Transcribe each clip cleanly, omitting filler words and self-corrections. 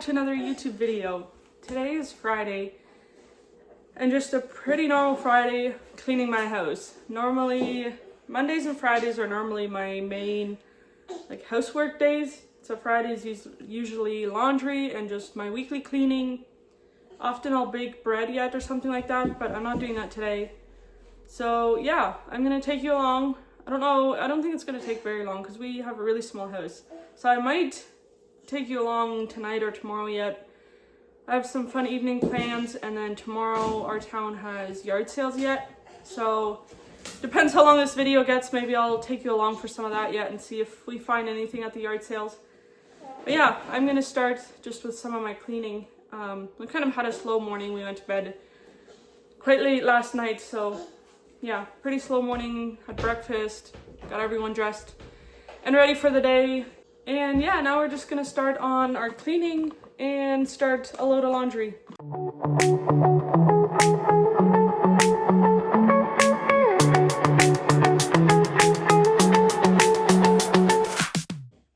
to another YouTube video. Today is Friday and just a pretty normal Friday cleaning my house. Normally, Mondays and Fridays are normally my main housework days. So Fridays is usually laundry and just my weekly cleaning. Often I'll bake bread yet or something like that, but I'm not doing that today. So yeah, I'm gonna take you along. I don't think it's gonna take very long because we have a really small house. So I might take you along tonight or tomorrow yet. I have some fun evening plans, and then tomorrow our town has yard sales yet. So depends how long this video gets. Maybe I'll take you along for some of that yet and see if we find anything at the yard sales. But yeah, I'm gonna start just with some of my cleaning. We kind of had a slow morning. We went to bed quite late last night, so yeah, pretty slow morning. Had breakfast, got everyone dressed and ready for the day. And yeah, now we're just gonna start on our cleaning and start a load of laundry.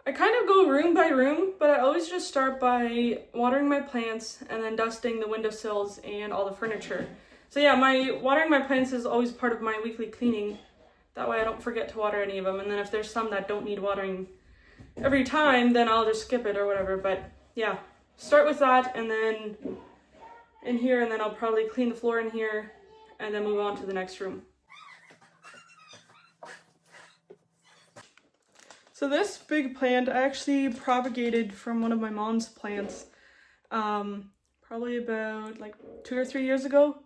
I kind of go room by room, but I always just start by watering my plants and then dusting the windowsills and all the furniture. So yeah, watering my plants is always part of my weekly cleaning. That way I don't forget to water any of them. And then if there's some that don't need watering every time, then I'll just skip it or whatever. But yeah, start with that, and then in here, and then I'll probably clean the floor in here and then move on to the next room. So this big plant I actually propagated from one of my mom's plants probably about 2 or 3 years ago.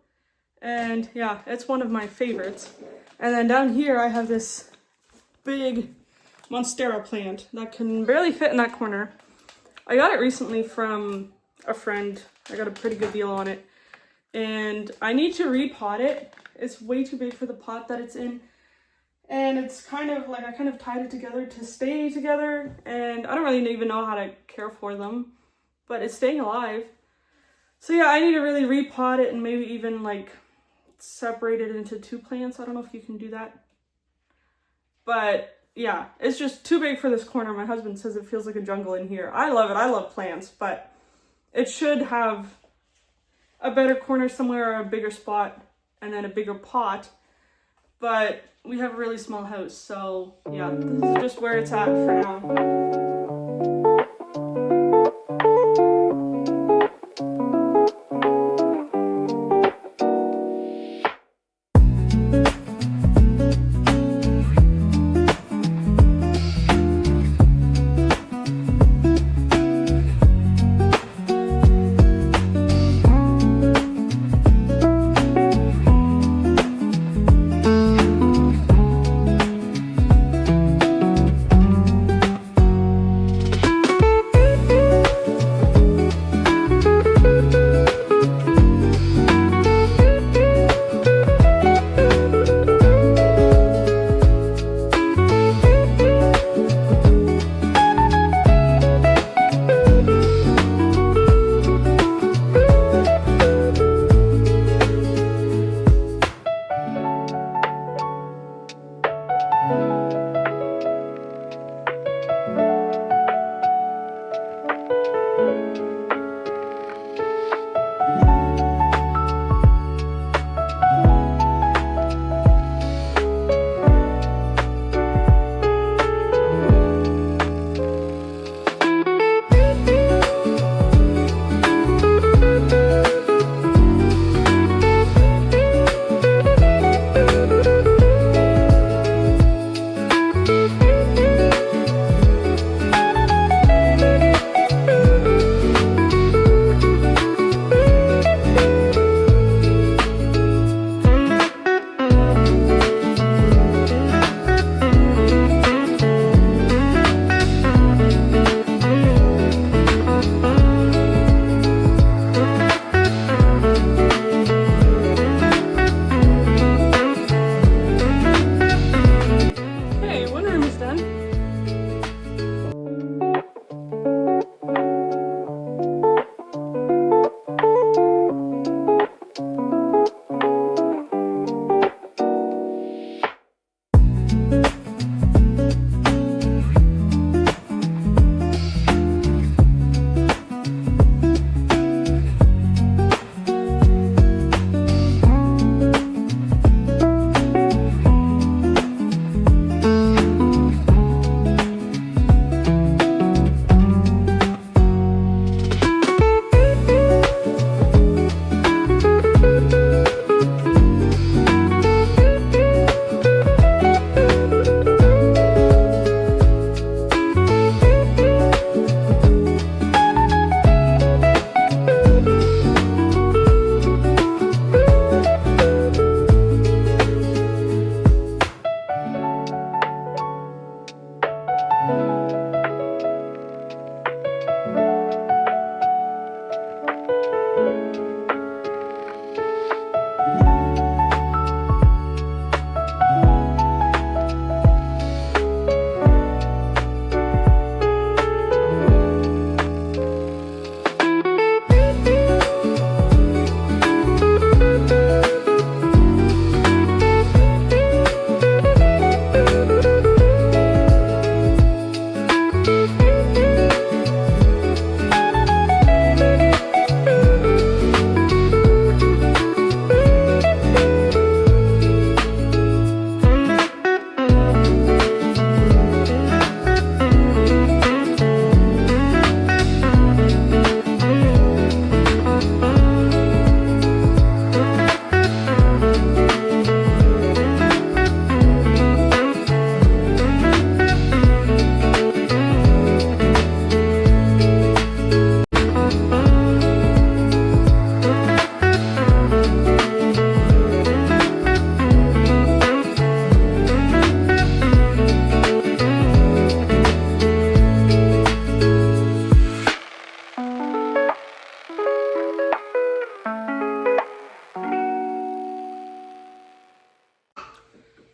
And yeah, it's one of my favorites. And then down here I have this big Monstera plant that can barely fit in that corner. I got it recently from a friend. I got a pretty good deal on it. And I need to repot it. It's way too big for the pot that it's in. And it's kind of I kind of tied it together to stay together. And I don't really even know how to care for them, but it's staying alive. So yeah, I need to really repot it and maybe even separate it into 2 plants. I don't know if you can do that. But yeah, it's just too big for this corner. My husband says it feels like a jungle in here. I love it. I love plants, but it should have a better corner somewhere or a bigger spot and then a bigger pot. But we have a really small house, so yeah, this is just where it's at for now.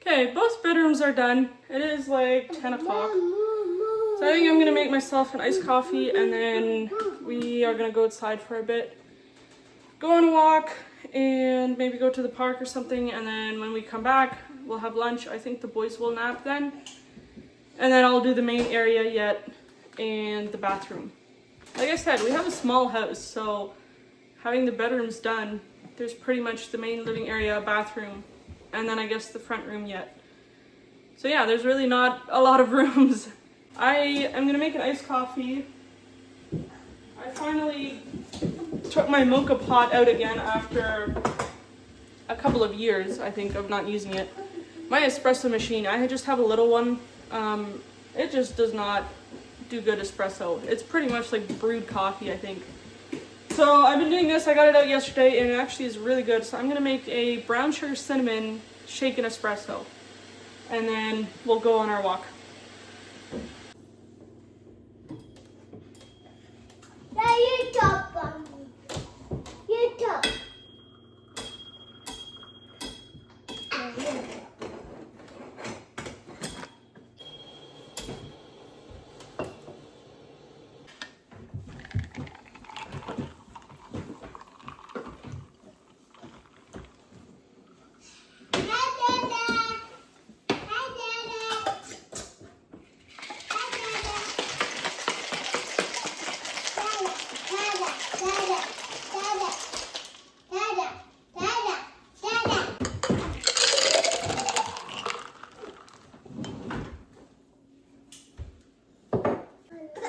Okay, both bedrooms are done. It is like 10 o'clock. So I think I'm gonna make myself an iced coffee and then we are gonna go outside for a bit. Go on a walk and maybe go to the park or something, and then when we come back, we'll have lunch. I think the boys will nap then. And then I'll do the main area yet and the bathroom. Like I said, we have a small house, so having the bedrooms done, there's pretty much the main living area, bathroom, and then I guess the front room yet. So yeah, there's really not a lot of rooms. I am gonna make an iced coffee. I finally took my mocha pot out again after a couple of years, I think, of not using it. My espresso machine, I just have a little one. It just does not do good espresso. It's pretty much like brewed coffee, I think. So I've been doing this. I got it out yesterday and it actually is really good. So I'm gonna make a brown sugar cinnamon shaken espresso. And then we'll go on our walk. Now you talk, Mommy. You talk.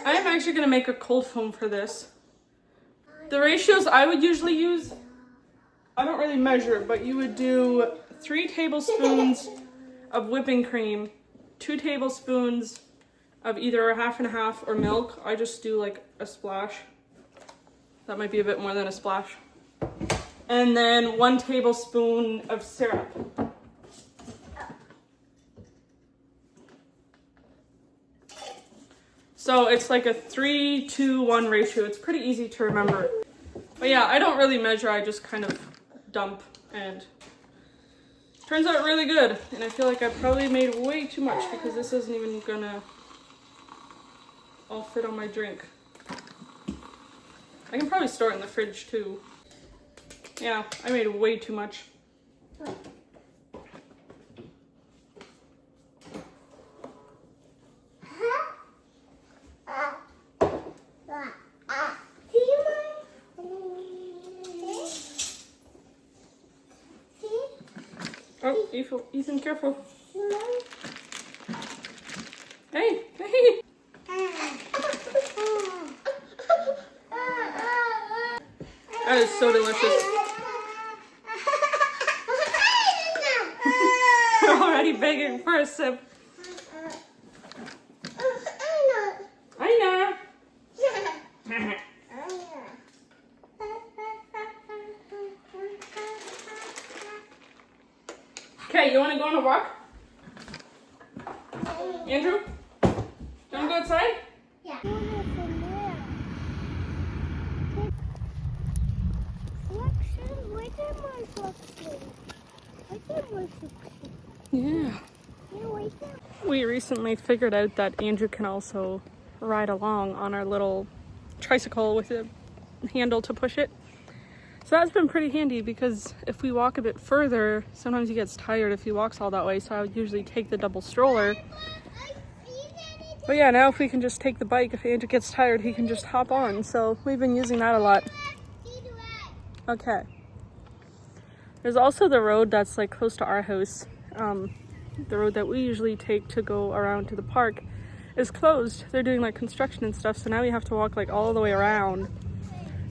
I'm actually gonna make a cold foam for this. The ratios I would usually use, I don't really measure, but you would do 3 tablespoons of whipping cream, 2 tablespoons of either a half and a half or milk. I just do like a splash. That might be a bit more than a splash. And then 1 tablespoon of syrup. So it's like a 3-to-1 ratio. It's pretty easy to remember. But yeah, I don't really measure. I just kind of dump, and turns out really good. And I feel like I probably made way too much because this isn't even gonna all fit on my drink. I can probably store it in the fridge too. Yeah, I made way too much. Oh, Ethan, careful. Hey, hey. That is so delicious. You're already begging for a sip. I know. Okay, you want to go on a walk? Andrew? You want to go outside? Yeah. Yeah. We recently figured out that Andrew can also ride along on our little tricycle with a handle to push it. So that's been pretty handy because if we walk a bit further, sometimes he gets tired if he walks all that way. So I would usually take the double stroller. But yeah, now if we can just take the bike, if Andrew gets tired, he can just hop on. So we've been using that a lot. Okay. There's also the road that's like close to our house. The road that we usually take to go around to the park is closed. They're doing like construction and stuff. So now we have to walk like all the way around.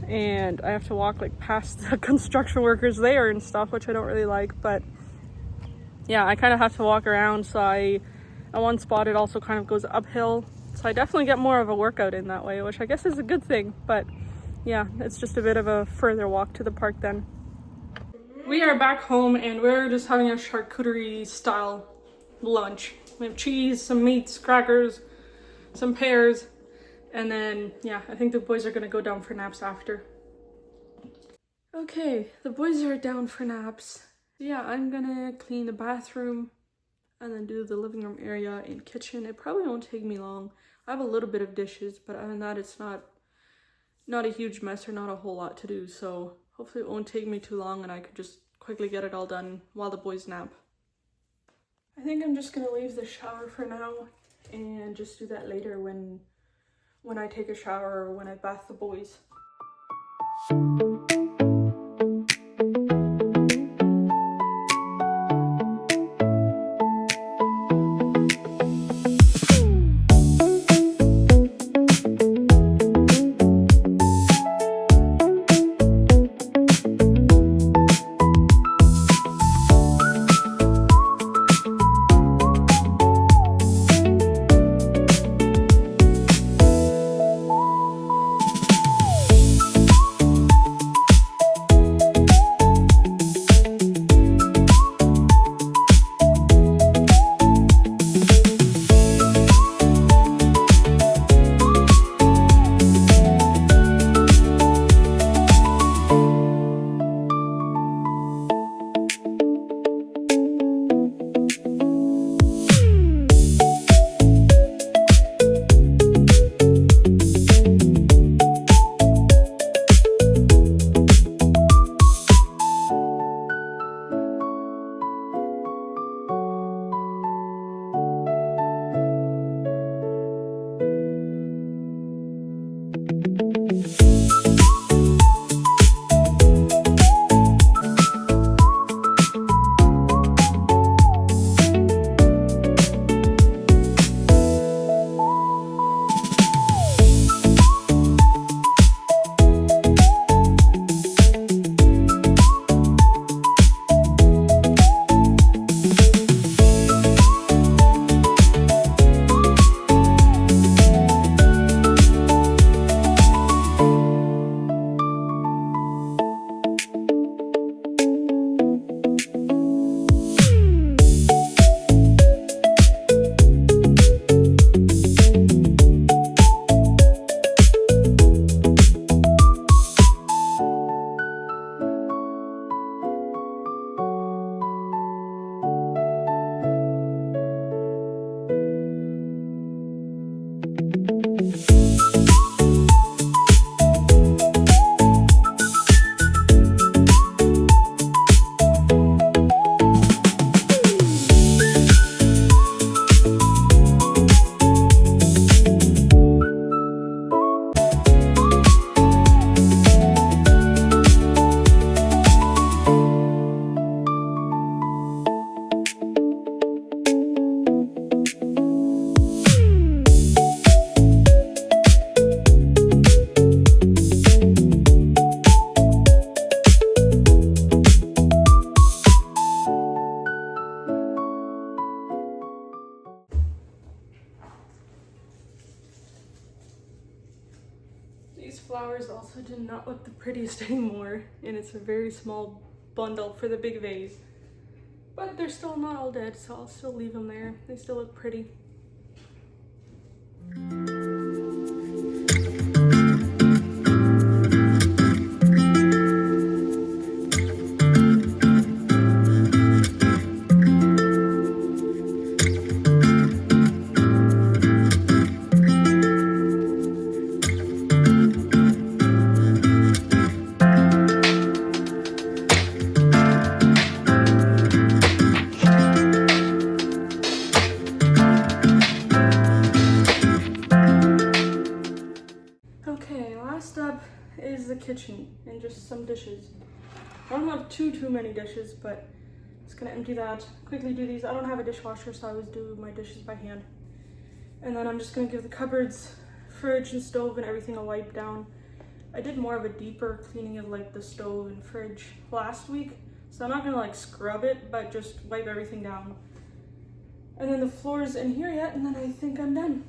And I have to walk like past the construction workers there and stuff, which I don't really like. But yeah, I kind of have to walk around. So at one spot it also kind of goes uphill. So I definitely get more of a workout in that way, which I guess is a good thing. But yeah, it's just a bit of a further walk to the park then. We are back home and we're just having a charcuterie style lunch. We have cheese, some meats, crackers, some pears, and then yeah, I think the boys are gonna go down for naps after. Okay, the boys are down for naps. Yeah, I'm gonna clean the bathroom and then do the living room area and kitchen. It probably won't take me long. I have a little bit of dishes, but other than that, it's not a huge mess or not a whole lot to do. So hopefully it won't take me too long and I could just quickly get it all done while the boys nap. I think I'm just gonna leave the shower for now and just do that later when I take a shower or when I bath the boys. These flowers also do not look the prettiest anymore, and it's a very small bundle for the big vase. But they're still not all dead, so I'll still leave them there. They still look pretty. Is the kitchen and just some dishes. I don't have too many dishes, but I'm just gonna empty that, quickly do these. I don't have a dishwasher, so I always do my dishes by hand. And then I'm just gonna give the cupboards, fridge and stove and everything a wipe down. I did more of a deeper cleaning of like the stove and fridge last week, so I'm not gonna like scrub it, but just wipe everything down. And then the floor's in here yet, and then I think I'm done.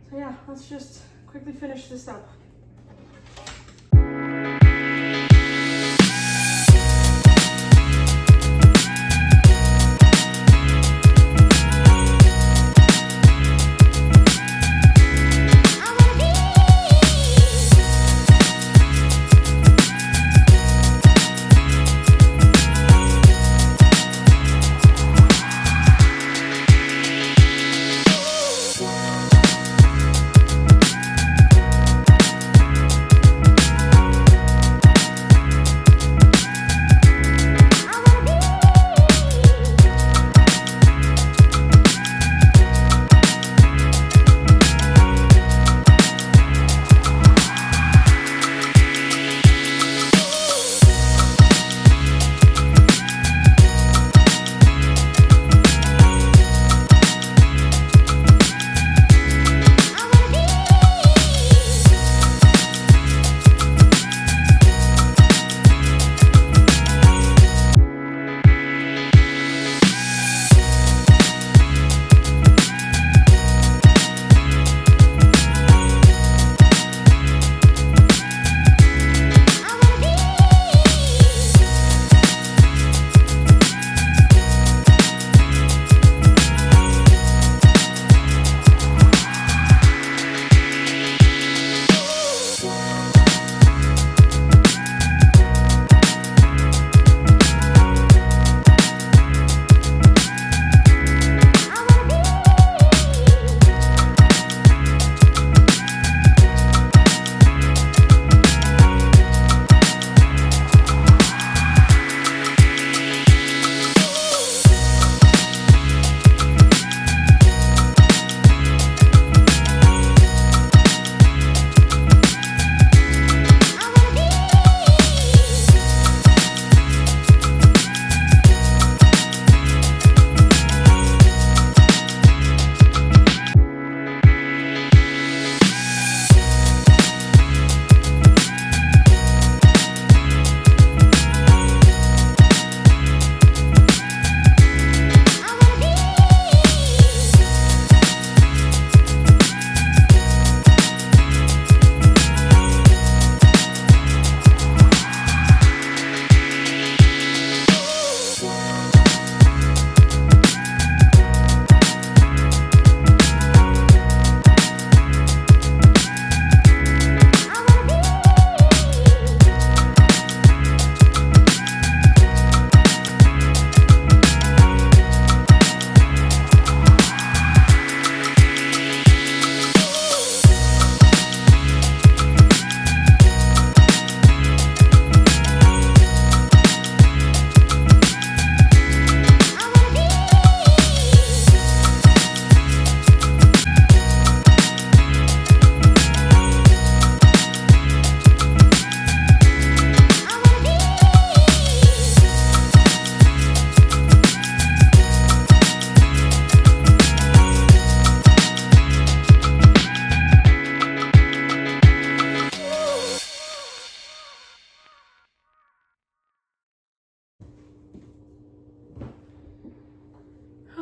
So yeah, let's just quickly finish this up.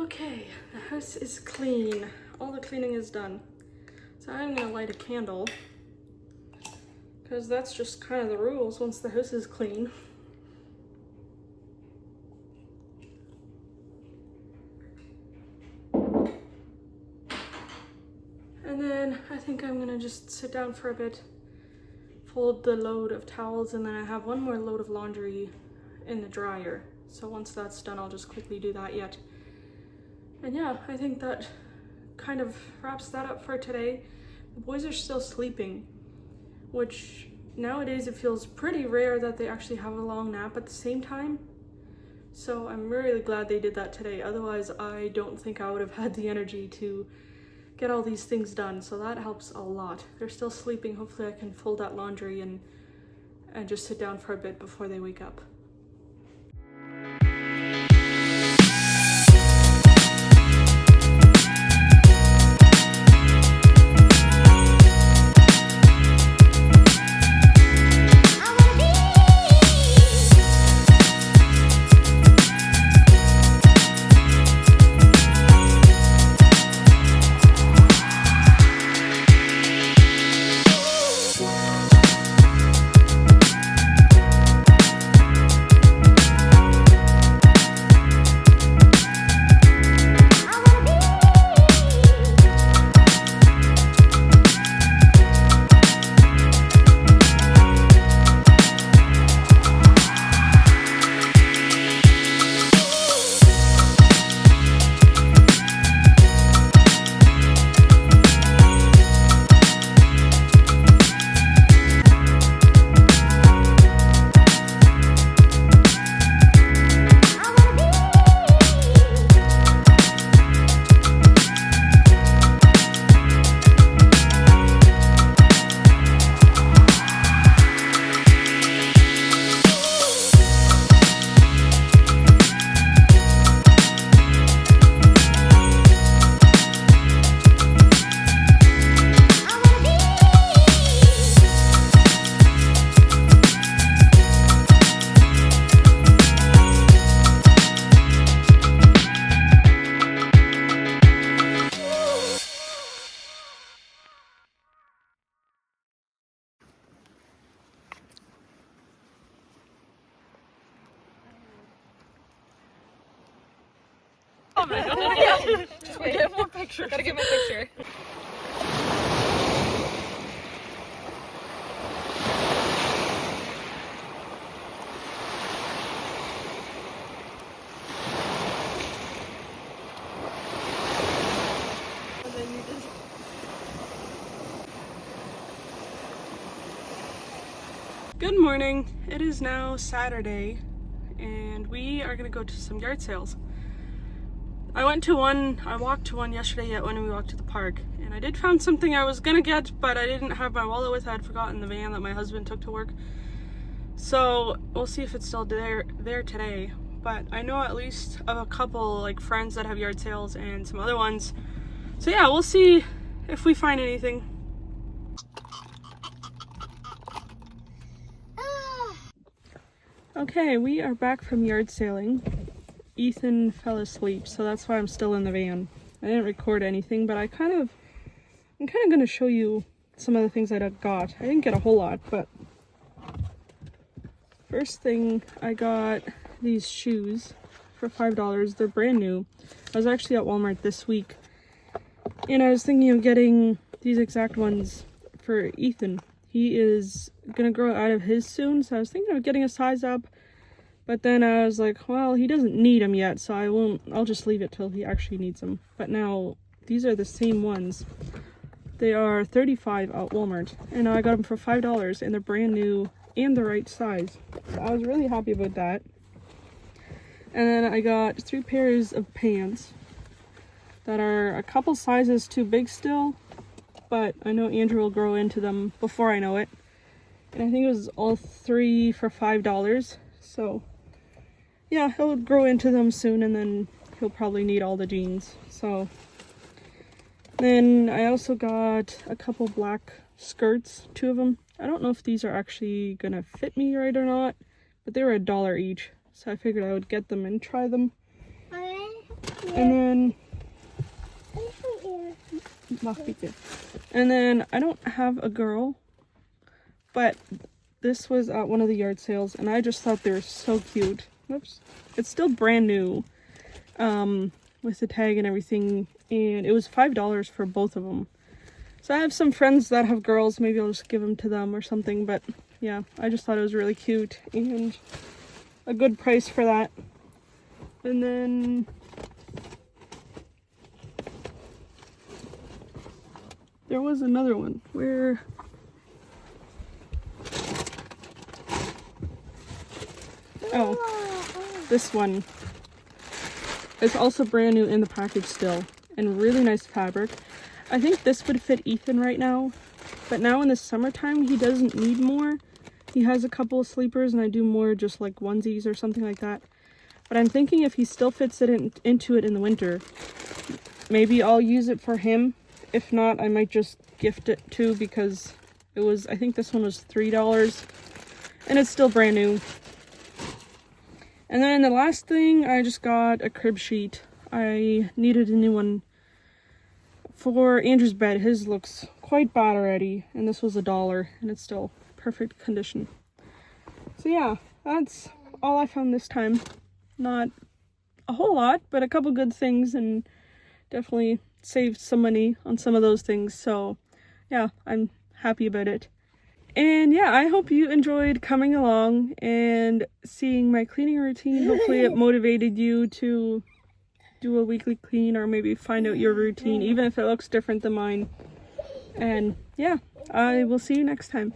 Okay, the house is clean. All the cleaning is done. So I'm gonna light a candle because that's just kind of the rules once the house is clean. And then I think I'm gonna just sit down for a bit, fold the load of towels, and then I have one more load of laundry in the dryer. So once that's done, I'll just quickly do that yet. And yeah, I think that kind of wraps that up for today. The boys are still sleeping, which nowadays it feels pretty rare that they actually have a long nap at the same time. So I'm really glad they did that today. Otherwise, I don't think I would have had the energy to get all these things done. So that helps a lot. They're still sleeping. Hopefully I can fold that laundry and just sit down for a bit before they wake up. Just wait, get more pictures. Gotta get my picture. Good morning. It is now Saturday and we are gonna go to some yard sales. I walked to one yesterday when we walked to the park, and I did find something I was gonna get, but I didn't have my wallet with. I had forgotten the van that my husband took to work. So we'll see if it's still there today. But I know at least of a couple like friends that have yard sales and some other ones. So yeah, we'll see if we find anything. Okay, we are back from yard sailing. Ethan fell asleep, so that's why I'm still in the van. I didn't record anything, but I'm kind of going to show you some of the things I got. I didn't get a whole lot, but first thing, I got these shoes for $5. They're brand new. I was actually at Walmart this week, and I was thinking of getting these exact ones for Ethan. He is going to grow out of his soon, so I was thinking of getting a size up. But then I was like, well, he doesn't need them yet, so I'll just leave it till he actually needs them. But now, these are the same ones. They are $35 at Walmart, and I got them for $5, and they're brand new and the right size. So I was really happy about that. And then I got 3 pairs of pants that are a couple sizes too big still, but I know Andrew will grow into them before I know it. And I think it was all 3 for $5, so yeah, he'll grow into them soon, and then he'll probably need all the jeans. So then I also got a couple black skirts, 2 of them. I don't know if these are actually gonna fit me right or not, but they were $1 each, so I figured I would get them and try them. And then and then I don't have a girl, but this was at one of the yard sales and I just thought they were so cute. Whoops. It's still brand new, with the tag and everything, and it was $5 for both of them. So I have some friends that have girls, maybe I'll just give them to them or something, but yeah, I just thought it was really cute and a good price for that. And then there was another one where this one is also brand new in the package still and really nice fabric. I think this would fit Ethan right now, but now in the summertime he doesn't need more. He has a couple of sleepers and I do more just like onesies or something like that. But I'm thinking if he still fits it into it in the winter, maybe I'll use it for him. If not, I might just gift it too, because it was, I think this one was $3 and it's still brand new. And then the last thing, I just got a crib sheet. I needed a new one for Andrew's bed. His looks quite bad already, and this was $1 and it's still perfect condition. So yeah, that's all I found this time. Not a whole lot, but a couple good things, and definitely saved some money on some of those things. So yeah, I'm happy about it. And yeah, I hope you enjoyed coming along and seeing my cleaning routine. Hopefully it motivated you to do a weekly clean, or maybe find out your routine, even if it looks different than mine. And yeah, I will see you next time.